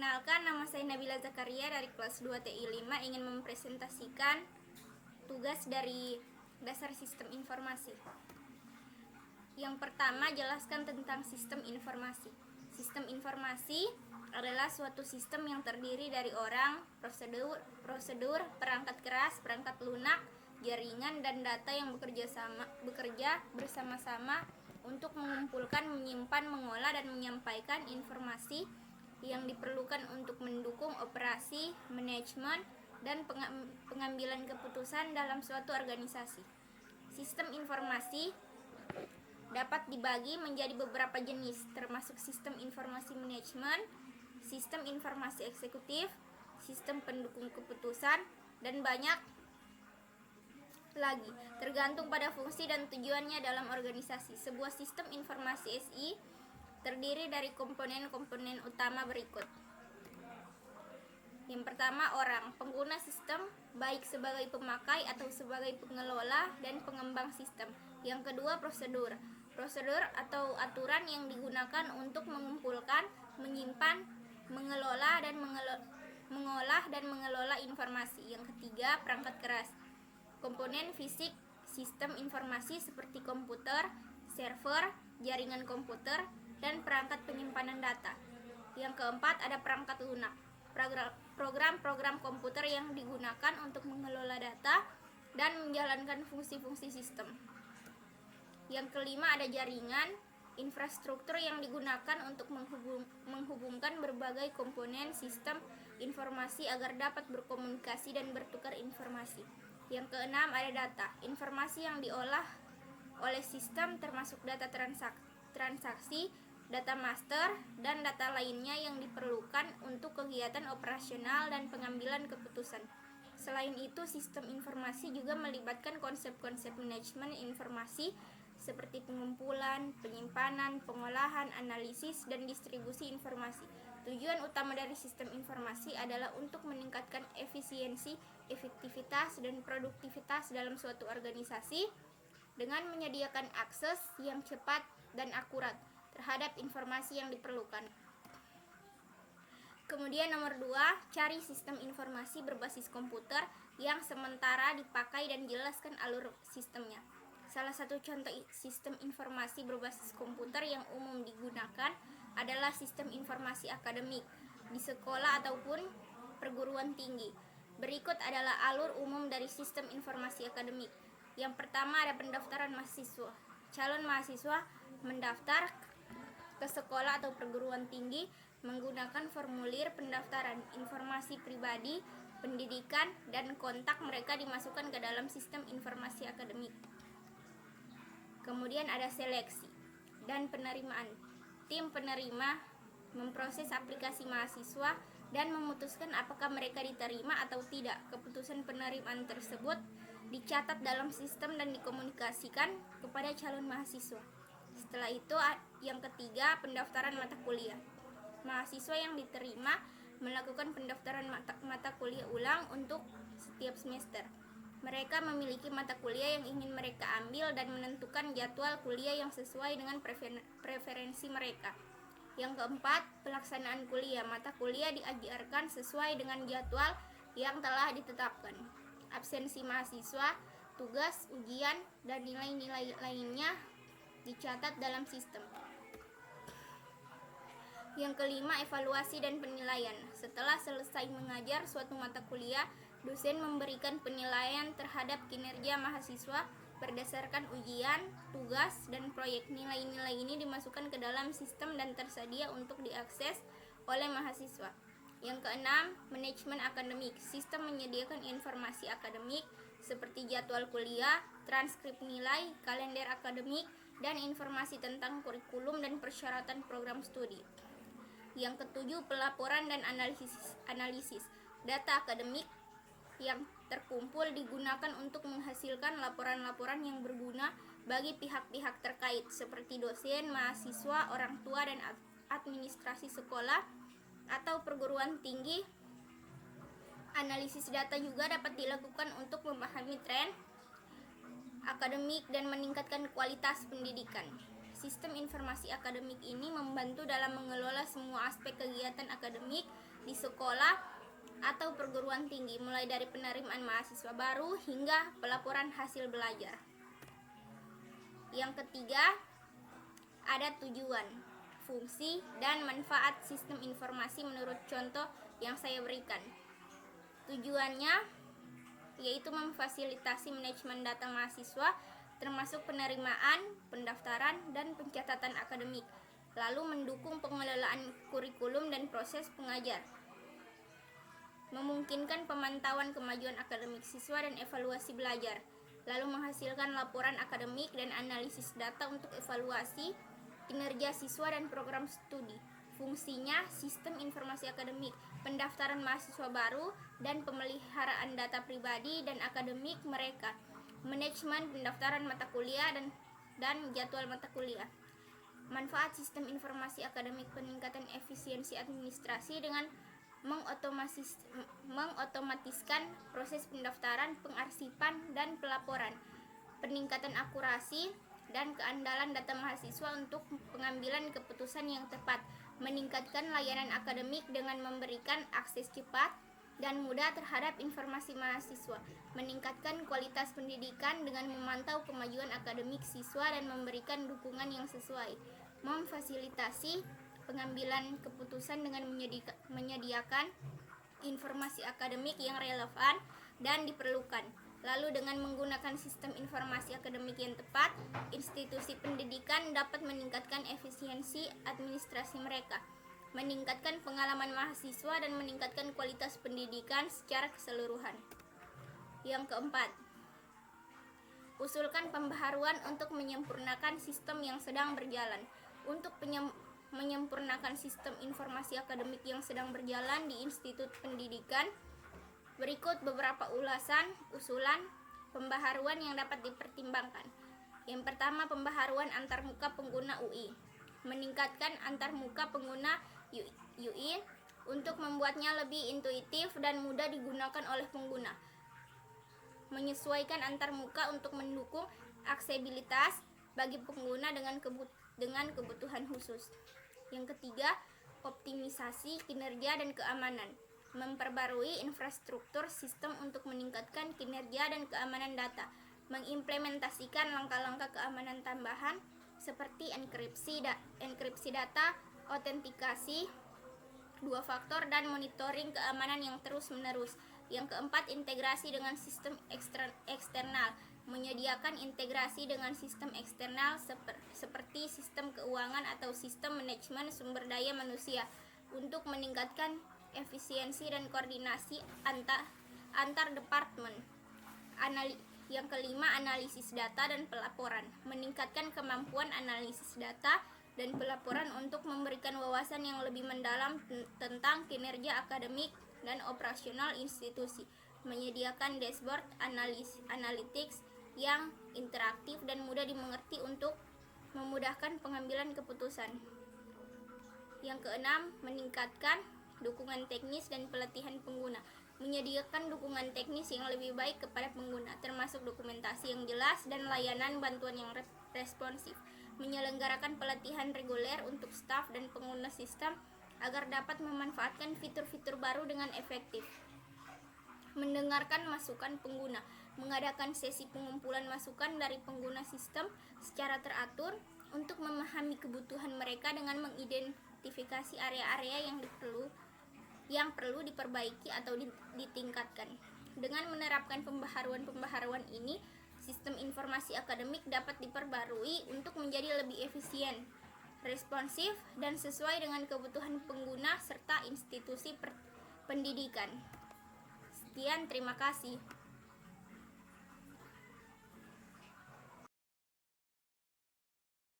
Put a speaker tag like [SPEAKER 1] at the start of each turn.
[SPEAKER 1] Perkenalkan, nama saya Nabila Zakaria dari kelas 2 TI 5 ingin mempresentasikan tugas dari dasar sistem informasi. Yang pertama, jelaskan tentang sistem informasi. Sistem informasi adalah suatu sistem yang terdiri dari orang, prosedur, perangkat keras, perangkat lunak, jaringan, dan data yang bekerja bersama-sama untuk mengumpulkan, menyimpan, mengolah, dan menyampaikan informasi yang diperlukan untuk mendukung operasi, manajemen, dan pengambilan keputusan dalam suatu organisasi. Sistem informasi dapat dibagi menjadi beberapa jenis, termasuk sistem informasi manajemen, sistem informasi eksekutif, sistem pendukung keputusan, dan banyak lagi, tergantung pada fungsi dan tujuannya dalam organisasi. Sebuah sistem informasi SI terdiri dari komponen-komponen utama berikut. Yang pertama, orang, pengguna sistem, baik sebagai pemakai atau sebagai pengelola dan pengembang sistem. Yang kedua, prosedur atau aturan yang digunakan untuk mengumpulkan, menyimpan, mengelola mengolah dan mengelola informasi. Yang ketiga, perangkat keras, komponen fisik sistem informasi seperti komputer, server, jaringan komputer, dan perangkat penyimpanan data. Yang keempat, ada perangkat lunak, program-program komputer yang digunakan untuk mengelola data dan menjalankan fungsi-fungsi sistem. Yang kelima, ada jaringan, infrastruktur yang digunakan untuk menghubungkan berbagai komponen sistem informasi agar dapat berkomunikasi dan bertukar informasi. Yang keenam, ada data, informasi yang diolah oleh sistem termasuk data transaksi, data master, dan data lainnya yang diperlukan untuk kegiatan operasional dan pengambilan keputusan. Selain itu, sistem informasi juga melibatkan konsep-konsep manajemen informasi seperti pengumpulan, penyimpanan, pengolahan, analisis, dan distribusi informasi. Tujuan utama dari sistem informasi adalah untuk meningkatkan efisiensi, efektivitas, dan produktivitas dalam suatu organisasi dengan menyediakan akses yang cepat dan akurat terhadap informasi yang diperlukan. Kemudian nomor 2, cari sistem informasi berbasis komputer yang sementara dipakai dan jelaskan alur sistemnya. Salah satu contoh sistem informasi berbasis komputer yang umum digunakan adalah sistem informasi akademik di sekolah ataupun perguruan tinggi. Berikut adalah alur umum dari sistem informasi akademik. Yang pertama, ada pendaftaran mahasiswa. Calon mahasiswa mendaftar ke sekolah atau perguruan tinggi menggunakan formulir pendaftaran. Informasi pribadi, pendidikan, dan kontak mereka dimasukkan ke dalam sistem informasi akademik. Kemudian ada seleksi dan penerimaan. Tim penerima memproses aplikasi mahasiswa dan memutuskan apakah mereka diterima atau tidak. Keputusan penerimaan tersebut dicatat dalam sistem dan dikomunikasikan kepada calon mahasiswa. Setelah itu, yang ketiga, pendaftaran mata kuliah. Mahasiswa yang diterima melakukan pendaftaran mata kuliah ulang untuk setiap semester. Mereka memiliki mata kuliah yang ingin mereka ambil dan menentukan jadwal kuliah yang sesuai dengan preferensi mereka. Yang keempat, pelaksanaan kuliah. Mata kuliah diajarkan sesuai dengan jadwal yang telah ditetapkan. Absensi mahasiswa, tugas, ujian, dan nilai-nilai lainnya dicatat dalam sistem. Yang kelima, evaluasi dan penilaian. Setelah selesai mengajar suatu mata kuliah, dosen memberikan penilaian terhadap kinerja mahasiswa berdasarkan ujian, tugas, dan proyek. Nilai-nilai ini dimasukkan ke dalam sistem dan tersedia untuk diakses oleh mahasiswa. Yang keenam, manajemen akademik. Sistem menyediakan informasi akademik seperti jadwal kuliah, transkrip nilai, kalender akademik, dan informasi tentang kurikulum dan persyaratan program studi. Yang ketujuh, pelaporan dan analisis. Data akademik yang terkumpul digunakan untuk menghasilkan laporan-laporan yang berguna bagi pihak-pihak terkait seperti dosen, mahasiswa, orang tua, dan administrasi sekolah atau perguruan tinggi. Analisis data juga dapat dilakukan untuk memahami tren akademik dan meningkatkan kualitas pendidikan. Sistem informasi akademik ini membantu dalam mengelola semua aspek kegiatan akademik di sekolah atau perguruan tinggi, mulai dari penerimaan mahasiswa baru hingga pelaporan hasil belajar. Yang ketiga, ada tujuan, fungsi, dan manfaat sistem informasi menurut contoh yang saya berikan. Tujuannya yaitu memfasilitasi manajemen data mahasiswa, termasuk penerimaan, pendaftaran, dan pencatatan akademik, lalu mendukung pengelolaan kurikulum dan proses pengajar, memungkinkan pemantauan kemajuan akademik siswa dan evaluasi belajar, lalu menghasilkan laporan akademik dan analisis data untuk evaluasi kinerja siswa dan program studi. Fungsinya sistem informasi akademik, pendaftaran mahasiswa baru, dan pemeliharaan data pribadi dan akademik mereka, manajemen pendaftaran mata kuliah dan jadwal mata kuliah. Manfaat sistem informasi akademik, peningkatan efisiensi administrasi dengan mengotomatiskan proses pendaftaran, pengarsipan, dan pelaporan, peningkatan akurasi dan keandalan data mahasiswa untuk pengambilan keputusan yang tepat, meningkatkan layanan akademik dengan memberikan akses cepat dan mudah terhadap informasi mahasiswa, meningkatkan kualitas pendidikan dengan memantau kemajuan akademik siswa dan memberikan dukungan yang sesuai, memfasilitasi pengambilan keputusan dengan menyediakan informasi akademik yang relevan dan diperlukan. Lalu dengan menggunakan sistem informasi akademik yang tepat, institusi pendidikan dapat meningkatkan efisiensi administrasi mereka, meningkatkan pengalaman mahasiswa, dan meningkatkan kualitas pendidikan secara keseluruhan. Yang keempat, usulkan pembaharuan untuk menyempurnakan sistem yang sedang berjalan. Untuk menyempurnakan sistem informasi akademik yang sedang berjalan di institut pendidikan, berikut beberapa usulan pembaharuan yang dapat dipertimbangkan. Yang pertama, pembaharuan antarmuka pengguna UI. Meningkatkan antarmuka pengguna UI untuk membuatnya lebih intuitif dan mudah digunakan oleh pengguna. Menyesuaikan antarmuka untuk mendukung aksesibilitas bagi pengguna dengan kebutuhan khusus. Yang ketiga, optimisasi kinerja dan keamanan. Memperbarui infrastruktur sistem untuk meningkatkan kinerja dan keamanan data, mengimplementasikan langkah-langkah keamanan tambahan seperti enkripsi data, autentikasi 2 faktor, dan monitoring keamanan yang terus-menerus. Yang keempat, integrasi dengan sistem eksternal. Menyediakan integrasi dengan sistem eksternal seperti sistem keuangan atau sistem manajemen sumber daya manusia untuk meningkatkan efisiensi dan koordinasi antar departemen. Yang kelima, analisis data dan pelaporan. Meningkatkan kemampuan analisis data dan pelaporan untuk memberikan wawasan yang lebih mendalam tentang kinerja akademik dan operasional institusi. Menyediakan dashboard analytics yang interaktif dan mudah dimengerti untuk memudahkan pengambilan keputusan. Yang keenam, meningkatkan dukungan teknis dan pelatihan pengguna. Menyediakan dukungan teknis yang lebih baik kepada pengguna, termasuk dokumentasi yang jelas dan layanan bantuan yang responsif. Menyelenggarakan pelatihan reguler untuk staf dan pengguna sistem agar dapat memanfaatkan fitur-fitur baru dengan efektif. Mendengarkan masukan pengguna. Mengadakan sesi pengumpulan masukan dari pengguna sistem secara teratur untuk memahami kebutuhan mereka dengan mengidentifikasi area-area yang perlu diperbaiki atau ditingkatkan. Dengan menerapkan pembaharuan ini, sistem informasi akademik dapat diperbarui untuk menjadi lebih efisien, responsif, dan sesuai dengan kebutuhan pengguna serta institusi pendidikan. Sekian, terima kasih.